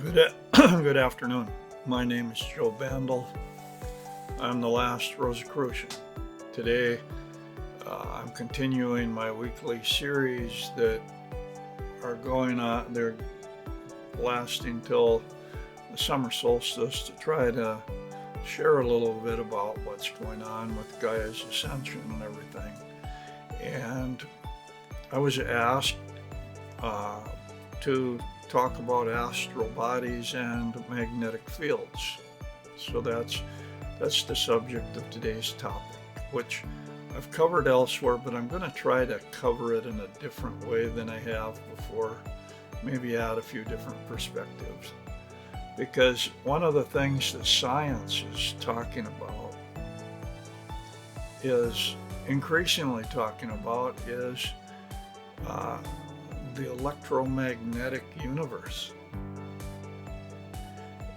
Good afternoon. My name is Joe Bandel. I'm the last Rosicrucian. Today, I'm continuing my weekly series that are going on. They're lasting till the summer solstice to try to share a little bit about what's going on with Gaia's ascension and everything. And I was asked to talk about astral bodies and magnetic fields. So that's the subject of today's topic, which I've covered elsewhere, but I'm going to try to cover it in a different way than I have before, maybe add a few different perspectives. Because one of the things that science is talking about is increasingly talking about is the electromagnetic universe.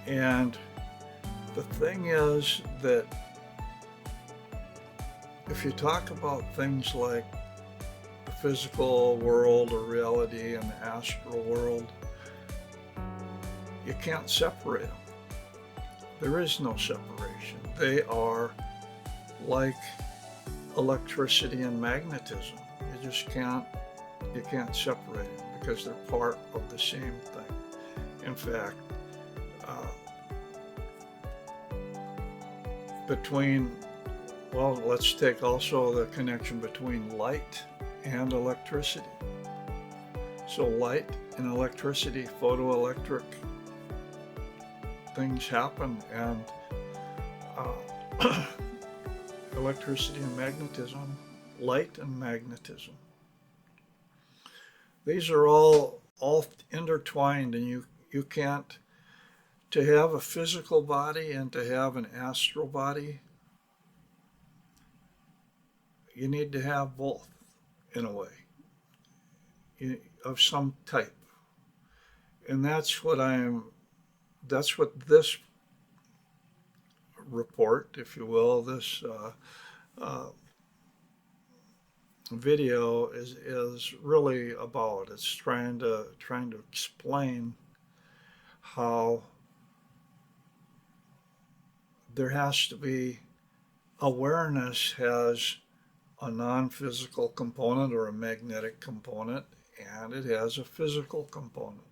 And the thing is that if you talk about things like the physical world or reality and the astral world, you can't separate them. There is no separation. They are like electricity and magnetism. You can't separate them because they're part of the same thing. In fact, let's take also the connection between light and electricity. So light and electricity, photoelectric things happen, and electricity and magnetism, light and magnetism. These are all intertwined, and you can't, to have a physical body and to have an astral body, you need to have both in a way, of some type. And that's what this report, if you will, this video is really about. It's trying to explain how there has to be awareness has a non-physical component or a magnetic component, and it has a physical component.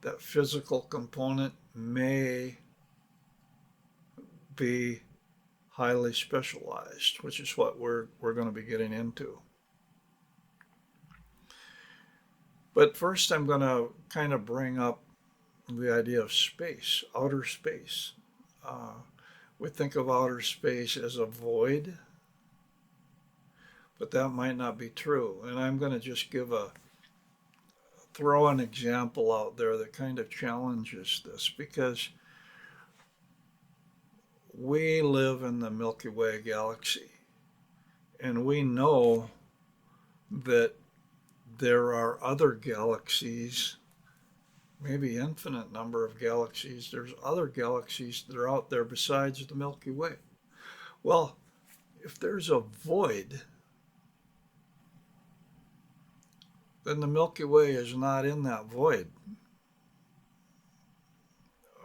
That physical component may be highly specialized, which is what we're going to be getting into. But first, I'm going to kind of bring up the idea of space, outer space. We think of outer space as a void, but that might not be true. And I'm going to just throw an example out there that kind of challenges this, because we live in the Milky Way galaxy, and we know that there are other galaxies, maybe infinite number of galaxies. There's other galaxies that are out there besides the Milky Way. Well, if there's a void, then the Milky Way is not in that void.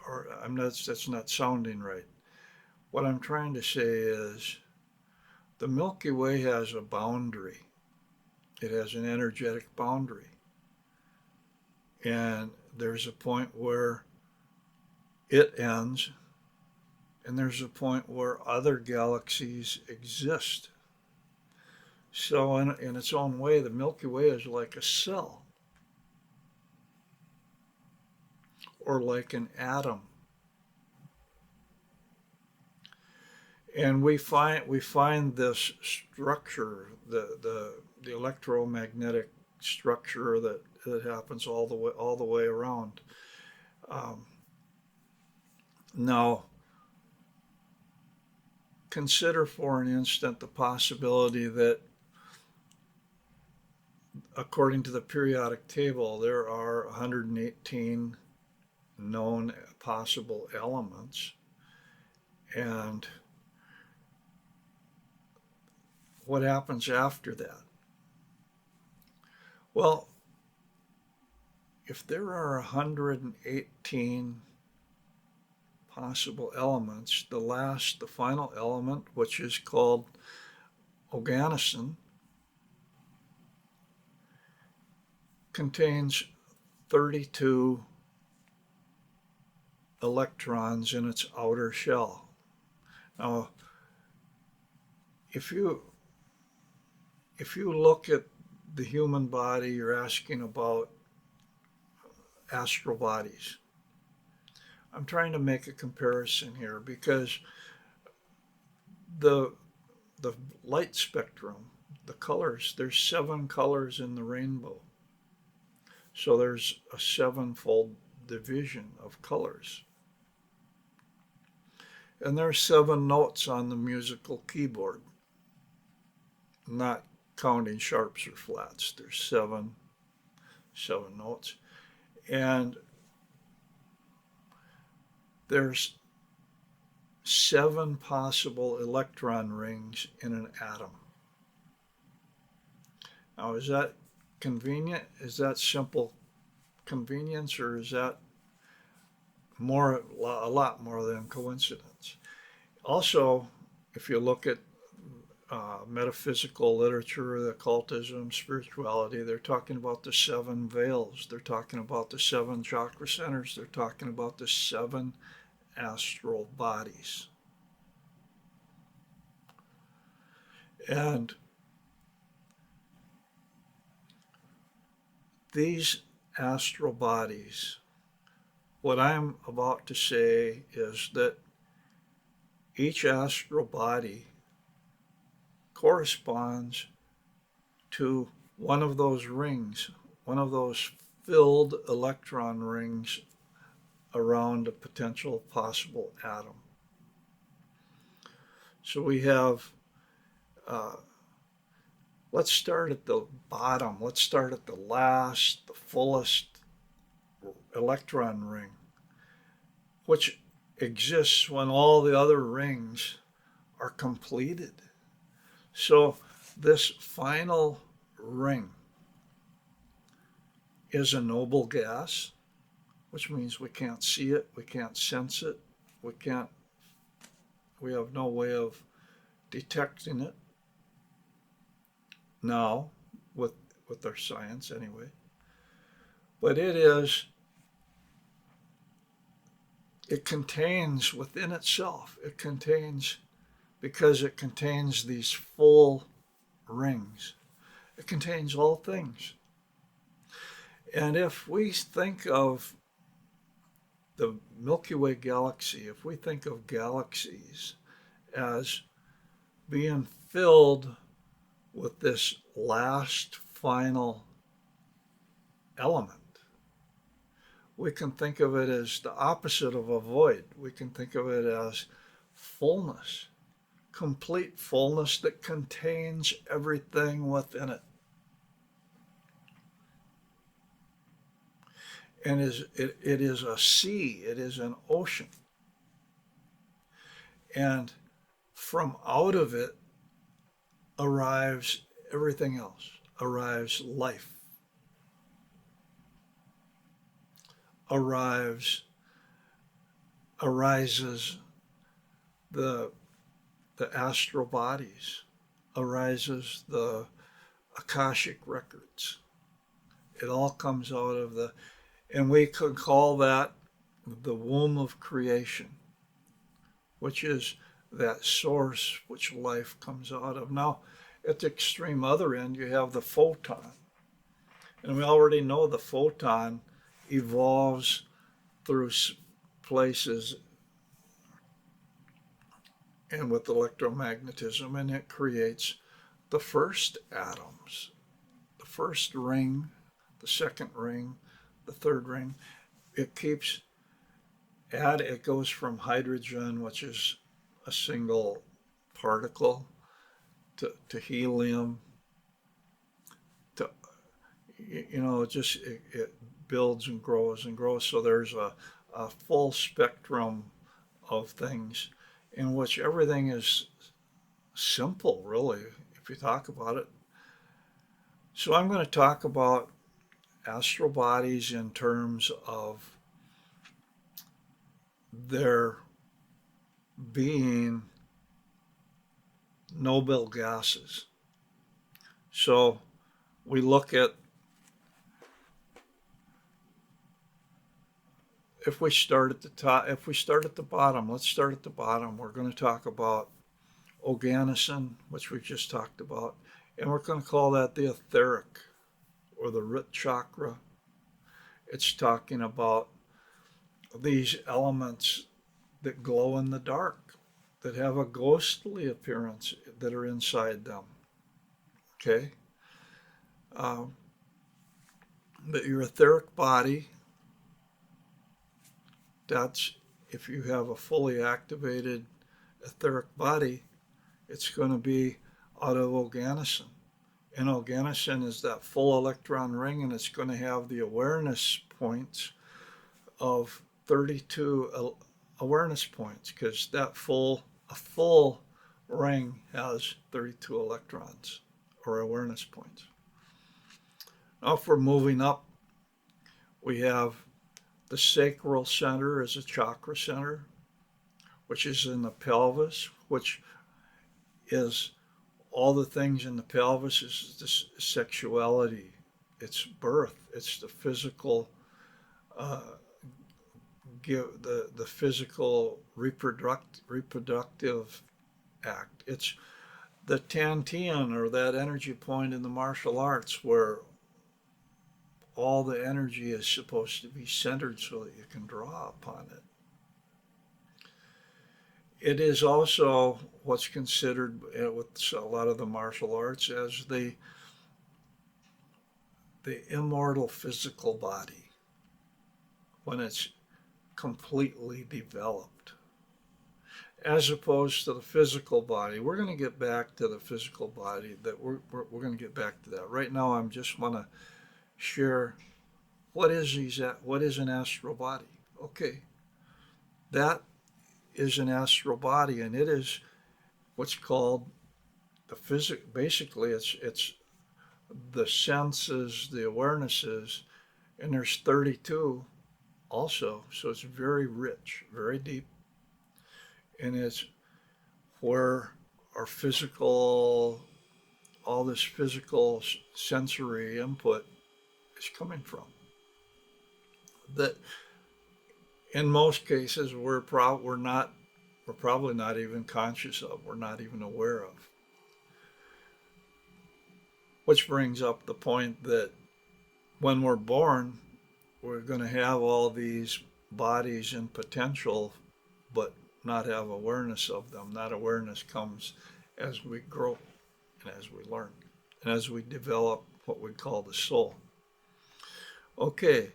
Or that's not sounding right. What I'm trying to say is the Milky Way has a boundary. It has an energetic boundary. And there's a point where it ends, and there's a point where other galaxies exist. So in its own way, the Milky Way is like a cell, or like an atom. And we find this structure, the electromagnetic structure that happens all the way around. Now, consider for an instant the possibility that, according to the periodic table, there are 118 known possible elements, and what happens after that? Well, if there are 118 possible elements, the final element, which is called organosine, contains 32 electrons in its outer shell. Now, if you look at the human body, you're asking about astral bodies. I'm trying to make a comparison here because the light spectrum, the colors, there's 7 colors in the rainbow. So there's a 7-fold division of colors. And there's 7 notes on the musical keyboard, not counting sharps or flats. There's seven notes. And there's 7 possible electron rings in an atom. Now, is that convenient? Is that simple convenience, or is that a lot more than coincidence? Also, if you look at metaphysical literature, the occultism, spirituality, they're talking about the 7 veils. They're talking about the 7 chakra centers. They're talking about the 7 astral bodies. And these astral bodies, what I'm about to say is that each astral body corresponds to one of those rings, one of those filled electron rings around a potential possible atom. So we have, let's start at the bottom. Let's start at the last, the fullest electron ring, which exists when all the other rings are completed. So this final ring is a noble gas, which means we can't see it, we can't sense it, we have no way of detecting it now with our science anyway. But it contains within itself, because it contains these full rings, it contains all things. And if we think of the Milky Way galaxy, if we think of galaxies as being filled with this last final element, we can think of it as the opposite of a void. We can think of it as fullness, complete fullness that contains everything within it. And it is a sea, it is an ocean. And from out of it arrives everything else, arrives life, arises the astral bodies, arises the Akashic records. It all comes out of and we could call that the womb of creation, which is that source which life comes out of. Now, at the extreme other end, you have the photon. And we already know the photon evolves through places and with electromagnetism, and it creates the first atoms, the first ring, the second ring, the third ring. It goes from hydrogen, which is a single particle, to helium, it builds and grows and grows. So there's a full spectrum of things in which everything is simple, really, if you talk about it. So I'm going to talk about astral bodies in terms of their being noble gases. So we look at, if we start at the top, if we start at the bottom, let's start at the bottom. We're going to talk about Oganesson, which we just talked about, and we're going to call that the etheric or the root chakra. It's talking about these elements that glow in the dark, that have a ghostly appearance, that are inside them. Okay? Um, but your etheric body, that's, if you have a fully activated etheric body, it's going to be out of Oganesson. And Oganesson is that full electron ring, and it's going to have the awareness points of 32 awareness points, because a full ring has 32 electrons or awareness points. Now, if we're moving up, we have the sacral center as a chakra center, which is in the pelvis, which is all the things in the pelvis. Is this sexuality, it's birth, it's the physical, the physical reproductive act. It's the Tantian, or that energy point in the martial arts, where all the energy is supposed to be centered so that you can draw upon it. It is also what's considered with a lot of the martial arts as the immortal physical body when it's completely developed, as opposed to the physical body. We're going to get back to the physical body. We're going to get back to that. Right now, I just want to share what is an astral body. Okay, that is an astral body, and it is what's called the physic. Basically, it's the senses, the awarenesses, and there's 32 also. So it's very rich, very deep, and it's where our physical, all this physical sensory input is coming from. That in most cases we're probably not even conscious of, we're not even aware of. Which brings up the point that when we're born, we're going to have all these bodies in potential, but not have awareness of them. That awareness comes as we grow and as we learn and as we develop what we call the soul. Okay,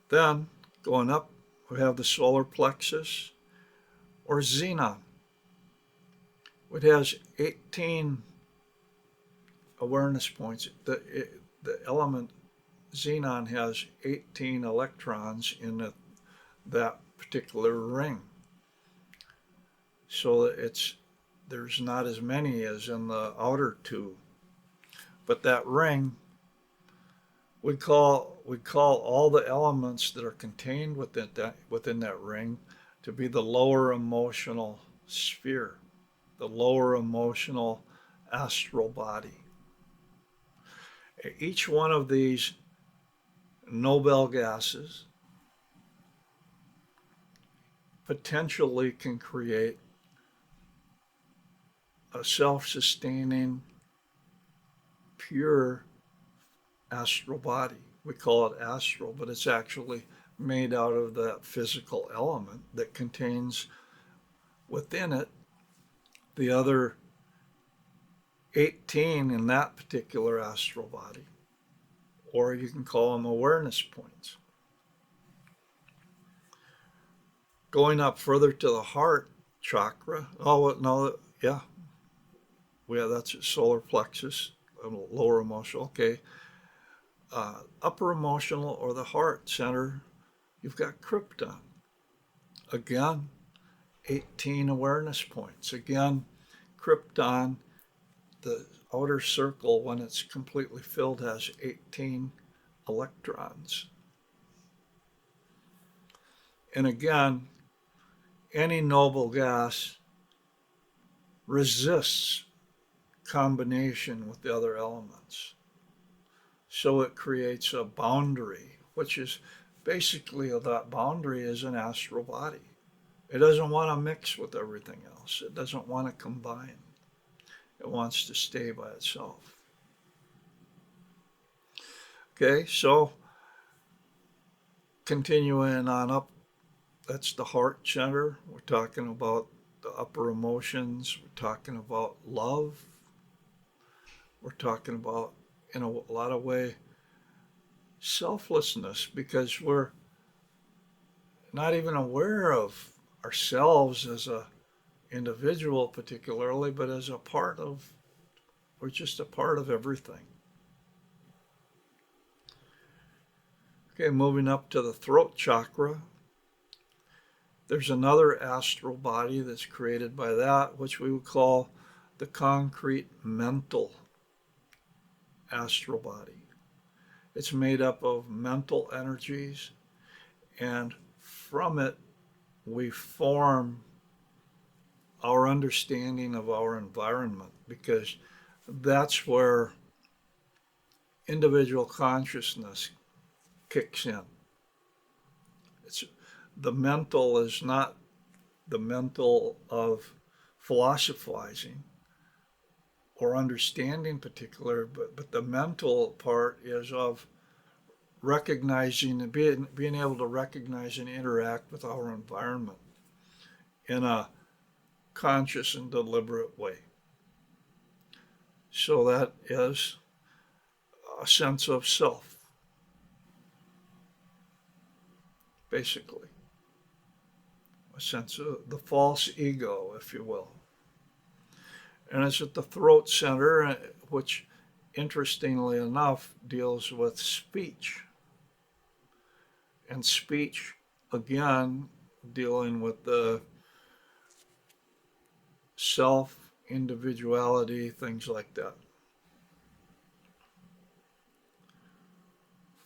then going up, we have the solar plexus or xenon. It has 18 awareness points. The element xenon has 18 electrons in that particular ring. So there's not as many as in the outer two. But that ring, we call all the elements that are contained within that ring to be the lower emotional sphere, the lower emotional astral body. Each one of these noble gases potentially can create a self-sustaining, pure astral body. We call it astral, but it's actually made out of that physical element that contains within it the other 18 in that particular astral body, or you can call them awareness points. Going up further to the heart chakra, that's solar plexus, lower emotional, okay. Upper emotional or the heart center, you've got krypton. Again, 18 awareness points. Again, krypton, the outer circle, when it's completely filled, has 18 electrons. And again, any noble gas resists combination with the other elements. So it creates a boundary, which is basically that boundary is an astral body. It doesn't want to mix with everything else. It doesn't want to combine. It wants to stay by itself. Okay, so continuing on up, that's the heart center. We're talking about the upper emotions. We're talking about love. We're talking about, in a lot of way, selflessness, because we're not even aware of ourselves as a individual particularly, but as a part of, we're just a part of everything. Okay, moving up to the throat chakra. There's another astral body that's created by that, which we would call the concrete mental astral body. It's made up of mental energies, and from it we form our understanding of our environment, because that's where individual consciousness kicks in. It's the mental is not the mental of philosophizing or understanding particular, but the mental part is of recognizing and being able to recognize and interact with our environment in a conscious and deliberate way. So that is a sense of self, basically. A sense of the false ego, if you will. And it's at the throat center, which interestingly enough deals with speech. And speech, again, dealing with the self, individuality, things like that.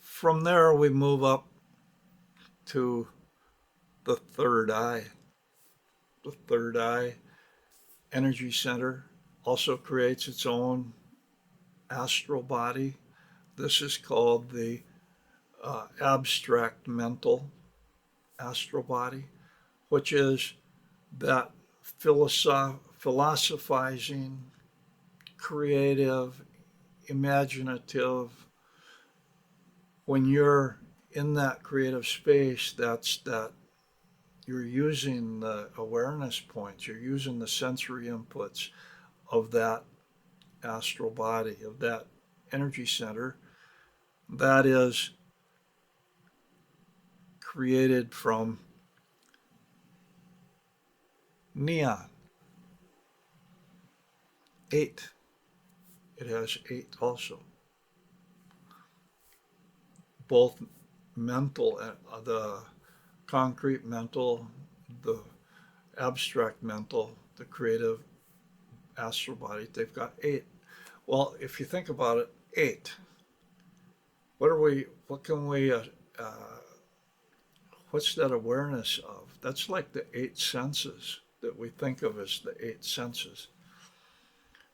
From there, we move up to the third eye. The third eye energy center also creates its own astral body. This is called the abstract mental astral body, which is that philosophizing, creative, imaginative. When you're in that creative space, that's that you're using the awareness points, you're using the sensory inputs of that astral body, of that energy center that is created from neon. 8. It has 8 also. Both mental, the concrete mental, the abstract mental, the creative astral body, they've got 8. Well, if you think about it, 8. What can we, what's that awareness of? That's like the 8 senses that we think of as the 8 senses.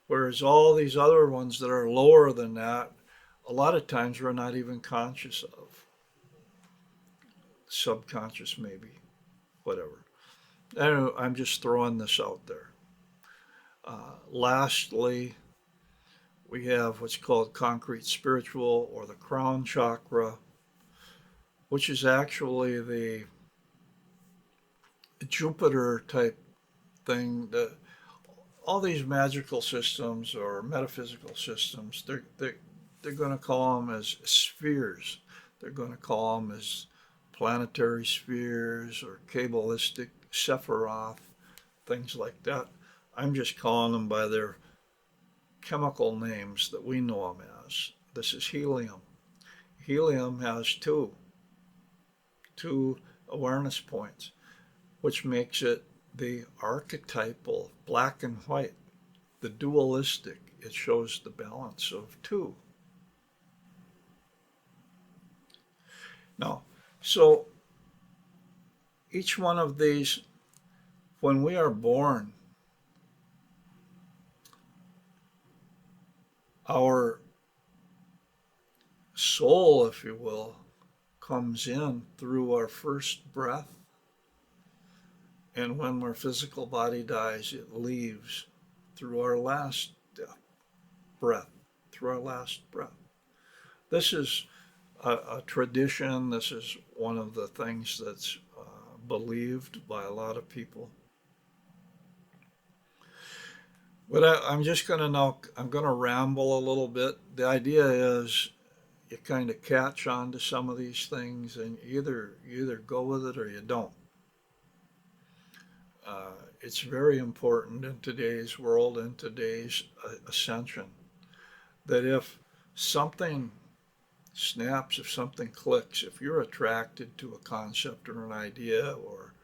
Whereas all these other ones that are lower than that, a lot of times we're not even conscious of. Subconscious, maybe, whatever. Anyway, I'm just throwing this out there. Lastly, we have what's called concrete spiritual, or the crown chakra, which is actually the Jupiter type thing. All these magical systems or metaphysical systems, they're going to call them as spheres. They're going to call them as planetary spheres or Kabbalistic Sephiroth, things like that. I'm just calling them by their chemical names that we know them as. This is helium. Helium has two awareness points, which makes it the archetypal black and white, the dualistic. It shows the balance of 2. Now, so each one of these, when we are born, our soul, if you will, comes in through our first breath. And when our physical body dies, it leaves through our last breath, through our last breath. This is a tradition. This is one of the things that's believed by a lot of people. But I'm just going to now, I'm going to ramble a little bit. The idea is you kind of catch on to some of these things and you either go with it or you don't. It's very important in today's world, in today's ascension, that if something snaps, if something clicks, if you're attracted to a concept or an idea or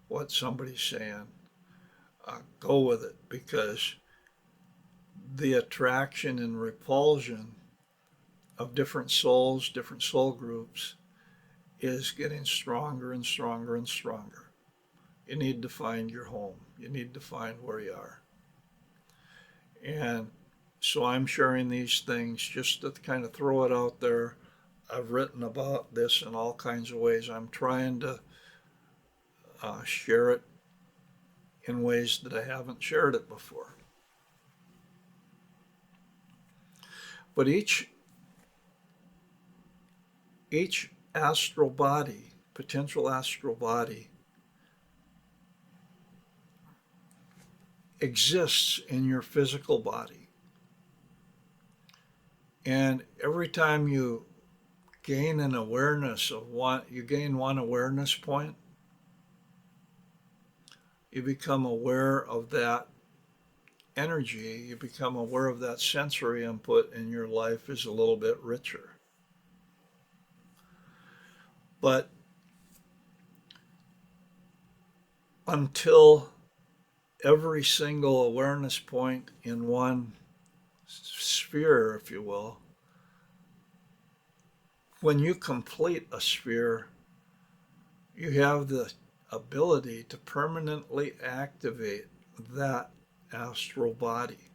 what somebody's saying, go with it, because the attraction and repulsion of different souls, different soul groups, is getting stronger and stronger and stronger. You need to find your home. You need to find where you are. And so I'm sharing these things just to kind of throw it out there. I've written about this in all kinds of ways. I'm trying to share it in ways that I haven't shared it before. But each astral body, potential astral body, exists in your physical body. And every time you gain an awareness of one, you gain one awareness point, you become aware of that energy, you become aware of that sensory input, and your life is a little bit richer. But until every single awareness point in one sphere, if you will, when you complete a sphere, you have the ability to permanently activate that astral body.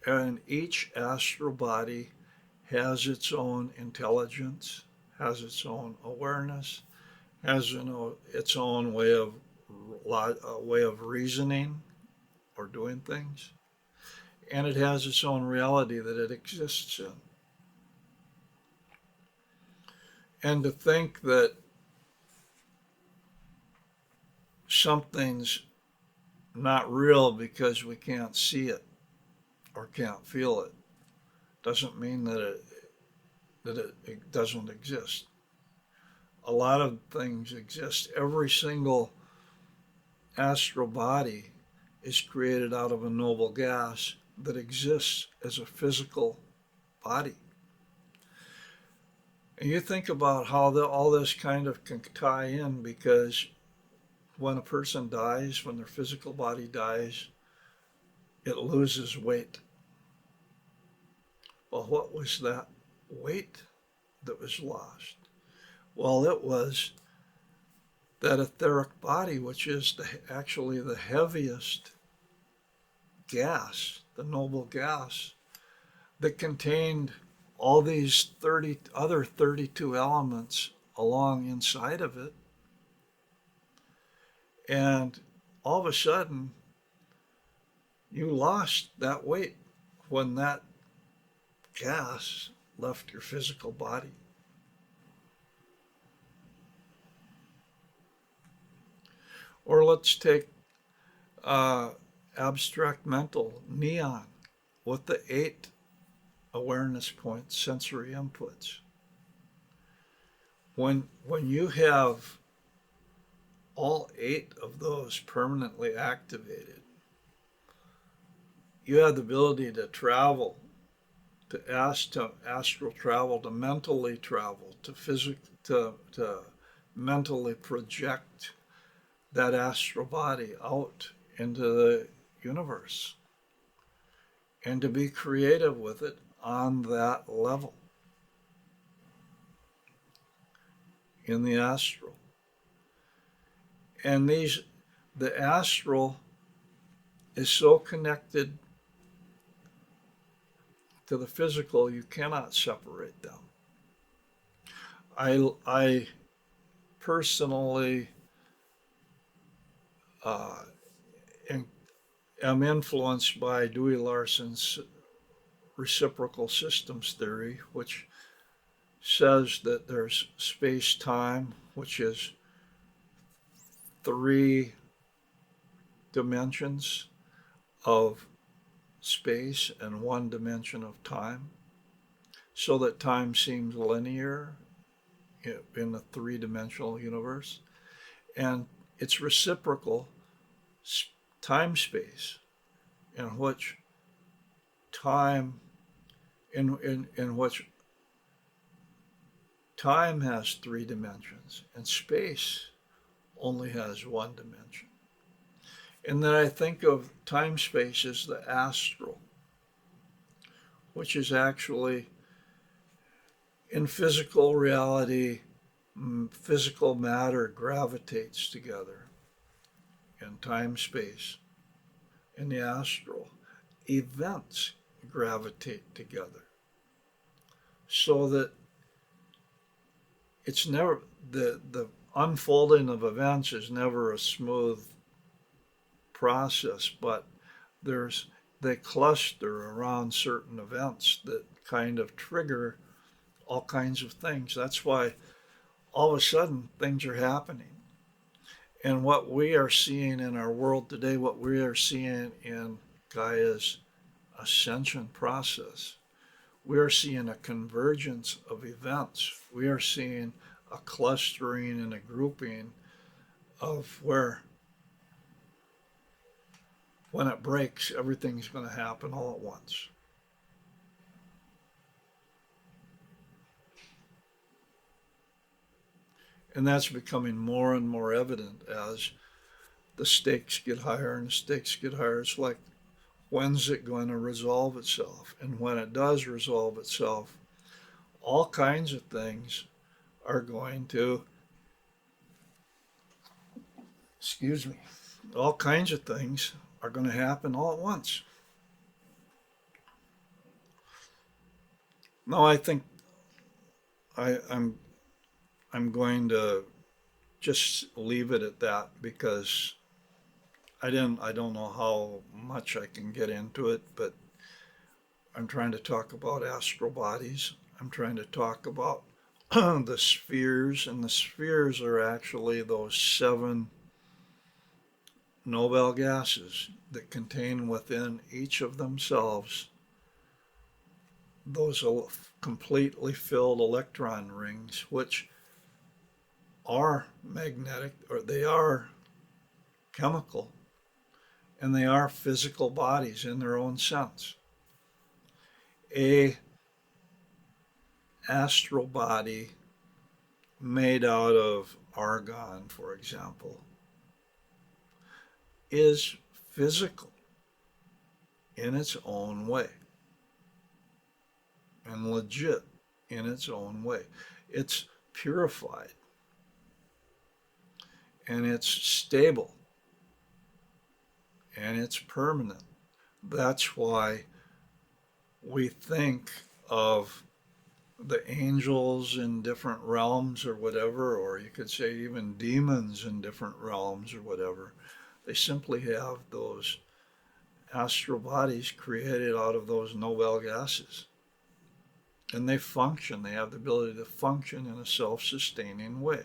And each astral body has its own intelligence, has its own awareness, has its own way of reasoning or doing things, and it has its own reality that it exists in. And to think that something's not real because we can't see it or can't feel it doesn't mean that it doesn't exist. A lot of things exist. Every single astral body is created out of a noble gas that exists as a physical body. And you think about how all this kind of can tie in, because when a person dies, when their physical body dies, it loses weight. Well, what was that weight that was lost? Well, it was that etheric body, which is actually the heaviest gas, the noble gas, that contained all these 32 elements along inside of it. And all of a sudden, you lost that weight when that gas left your physical body. Or let's take abstract mental, neon, with the 8 awareness points, sensory inputs. When you have all 8 of those permanently activated, you have the ability to travel, to astral travel, to mentally travel, to mentally project that astral body out into the universe, and to be creative with it on that level in the astral. And the astral is so connected to the physical, you cannot separate them. I personally uh, am influenced by Dewey Larson's reciprocal systems theory, which says that there's space time, which is three dimensions of space and one dimension of time, so that time seems linear in a three-dimensional universe. And it's reciprocal time space, in which time in which time has three dimensions and space only has one dimension. And then I think of time space as the astral, which is actually in physical reality, physical matter gravitates together. In time space, in the astral, events gravitate together. So that it's never, the unfolding of events is never a smooth process, but they cluster around certain events that kind of trigger all kinds of things. That's why all of a sudden things are happening. And what we are seeing in our world today, what we are seeing in Gaia's ascension process, we are seeing a convergence of events. We are seeing a clustering and a grouping of where, when it breaks, everything's going to happen all at once. And that's becoming more and more evident as the stakes get higher and the stakes get higher. It's like, when's it going to resolve itself? And when it does resolve itself, all kinds of things are going to, excuse me, all kinds of things are going to happen all at once. No, I think I'm going to just leave it at that, because I don't know how much I can get into it, but I'm trying to talk about astral bodies. I'm trying to talk about the spheres, and the spheres are actually those seven Nobel gases that contain within each of themselves those completely filled electron rings, which are magnetic, or they are chemical, and they are physical bodies in their own sense. A astral body made out of argon, for example, is physical in its own way and legit in its own way. It's purified and it's stable and it's permanent. That's why we think of the angels in different realms or whatever, or you could say even demons in different realms or whatever. They simply have those astral bodies created out of those Nobel gases. And they function, they have the ability to function in a self-sustaining way.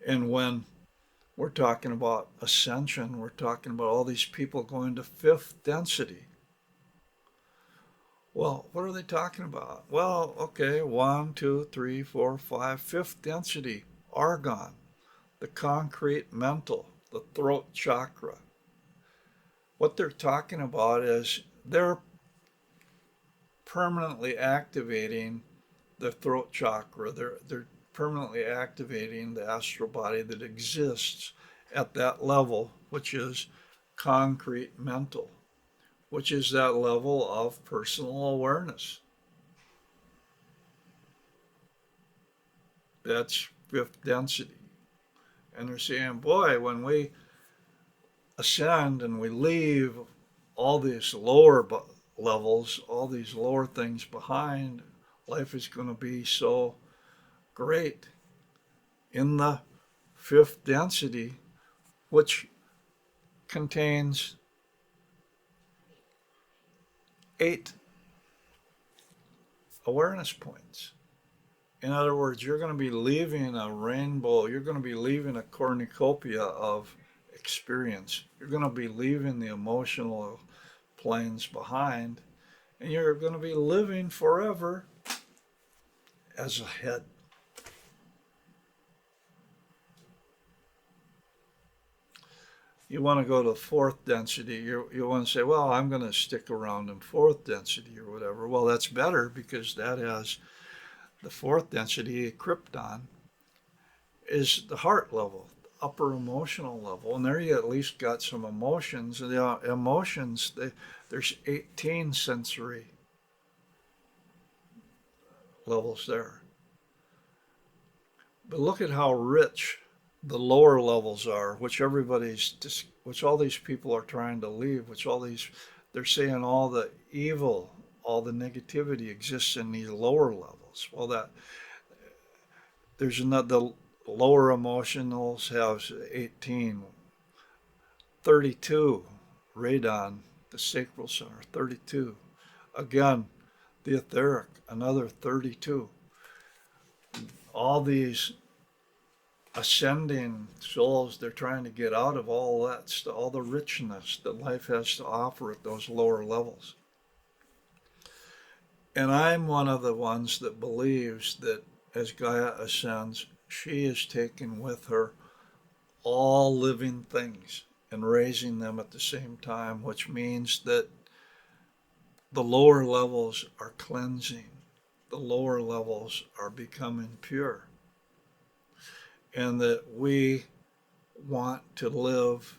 And when we're talking about ascension, we're talking about all these people going to fifth density. Well, what are they talking about? Well, okay, 1, 2, 3, 4, 5, fifth density, argon, the concrete mental, the throat chakra. What they're talking about is they're permanently activating the throat chakra. They're permanently activating the astral body that exists at that level, which is concrete mental, which is that level of personal awareness. That's fifth density. And they're saying, boy, when we ascend and we leave all these lower levels, all these lower things behind, life is going to be so great. In the fifth density, which contains 8 awareness points. In other words, you're going to be leaving a rainbow, you're going to be leaving a cornucopia of experience. You're going to be leaving the emotional planes behind, and you're going to be living forever as a head. You want to go to fourth density, you want to say, well, I'm going to stick around in fourth density or whatever. Well, that's better because that has the fourth density, krypton, is the heart level, upper emotional level. And there you at least got some emotions. And the emotions, there's 18 sensory levels there. But look at how rich the lower levels are, which which all these people are trying to leave, they're saying all the evil, all the negativity exists in these lower levels. Well, there's another, the lower emotionals have 18, 32, radon, the sacral center, 32. Again, the etheric, another 32. All these ascending souls, they're trying to get out of all that stuff, all the richness that life has to offer at those lower levels. And I'm one of the ones that believes that as Gaia ascends, she is taking with her all living things and raising them at the same time, which means that the lower levels are cleansing, the lower levels are becoming pure, and that we want to live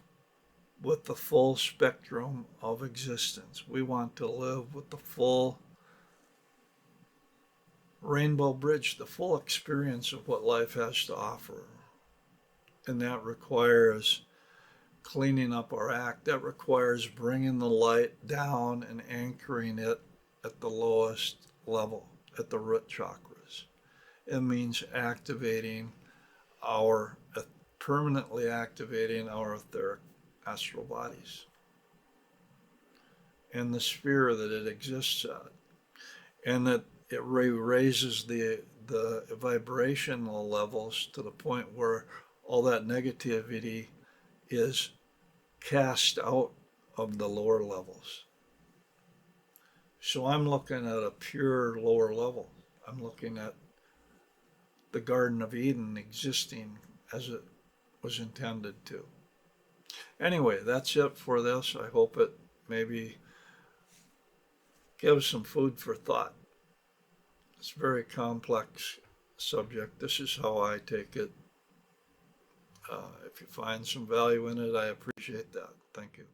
with the full spectrum of existence. We want to live with the full rainbow bridge, the full experience of what life has to offer. And that requires cleaning up our act. That requires bringing the light down and anchoring it at the lowest level, at the root chakras. It means permanently activating our etheric astral bodies and the sphere that it exists at. And that it raises the vibrational levels to the point where all that negativity is cast out of the lower levels. So I'm looking at a pure lower level. I'm looking at the Garden of Eden existing as it was intended to. Anyway, that's it for this. I hope it maybe gives some food for thought. It's a very complex subject. This is how I take it. If you find some value in it, I appreciate that. Thank you.